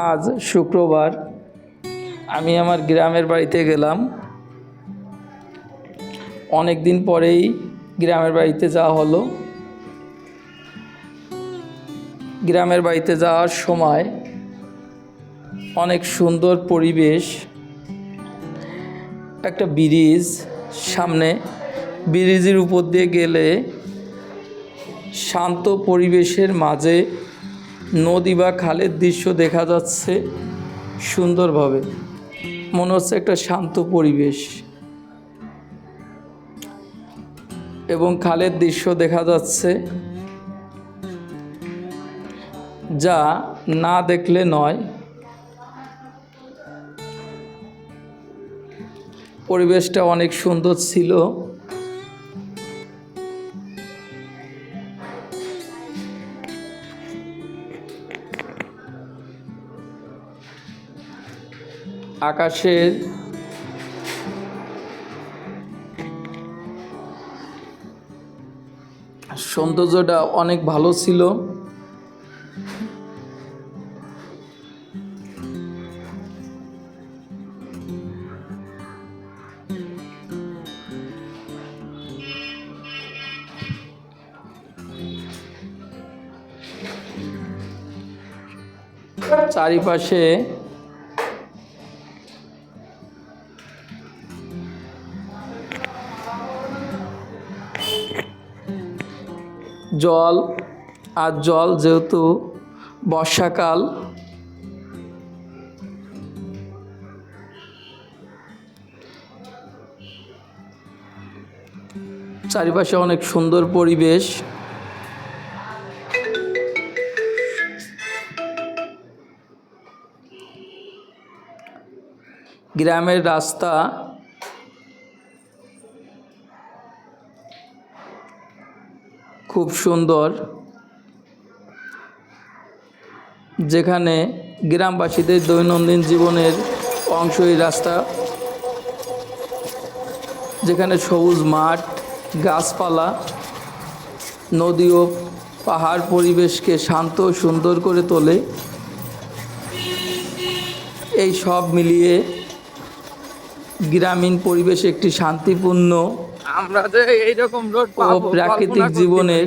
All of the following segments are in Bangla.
আজ শুক্রবার আমি আমার গ্রামের বাড়িতে গেলাম। অনেক দিন পরেই গ্রামের বাড়িতে যাওয়া হলো। গ্রামের বাড়িতে যাওয়ার সময় অনেক সুন্দর পরিবেশ, একটা ব্রিজ সামনে, ব্রিজের উপর দিয়ে গেলে শান্ত পরিবেশের মাঝে নদী বা খালের দৃশ্য দেখা যাচ্ছে সুন্দরভাবে। মনে হচ্ছে একটা শান্ত পরিবেশ এবং খালের দৃশ্য দেখা যাচ্ছে, যা না দেখলে নয়। পরিবেশটা অনেক সুন্দর ছিল। আকাশের সৌন্দর্যটা অনেক ভালো ছিল। চারিপাশে জল আর জল, যেহেতু বর্ষাকাল, চারিপাশে অনেক সুন্দর পরিবেশ। গ্রামের রাস্তা খুব সুন্দর, যেখানে গ্রামবাসীদের দৈনন্দিন জীবনের অংশ এই রাস্তা, যেখানে সবুজ মাঠ, গাছপালা, নদী ও পাহাড় পরিবেশকে শান্ত ও সুন্দর করে তোলে। এই সব মিলিয়ে গ্রামীণ পরিবেশ একটি শান্তিপূর্ণ আমরা যে এইরকম রোড ও প্রাকৃতিক জীবনের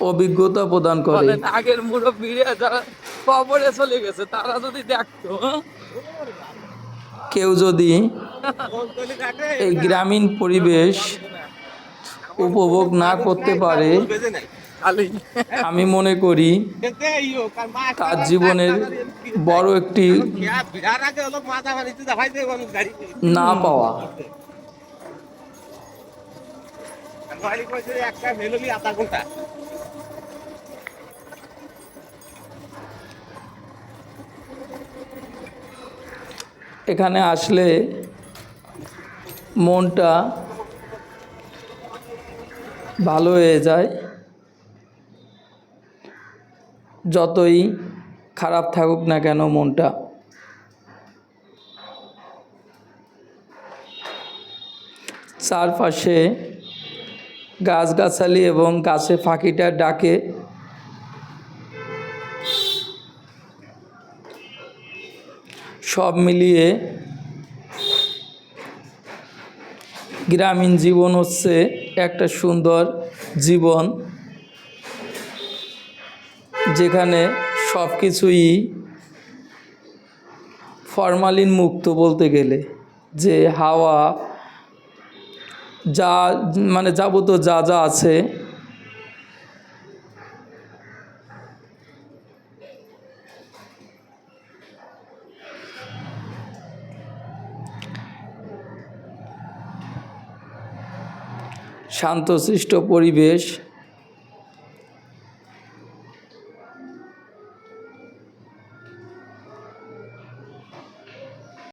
অভিজ্ঞতা প্রদান করে। আগের মুরব্বীরা যারা কবরে চলে গেছে তারা যদি দেখতো, কেউ যদি এই গ্রামীণ পরিবেশ উপভোগ না করতে পারে, আমি মনে করি তার জীবনের বড় একটি না পাওয়া। এখানে আসলে মনটা ভালো হয়ে যায়, যতই খারাপ থাকুক না কেন মনটা। চারপাশে গাছগাছালি এবং গাছে পাখিটার ডাকে সব মিলিয়ে গ্রামীণ জীবন হচ্ছে একটা সুন্দর জীবন, যেখানে সব কিছুই ফরমালিন মুক্ত। বলতে গেলে যে হাওয়া, যা মানে যাবতীয় যা যা আছে, শান্তশিষ্ট পরিবেশ।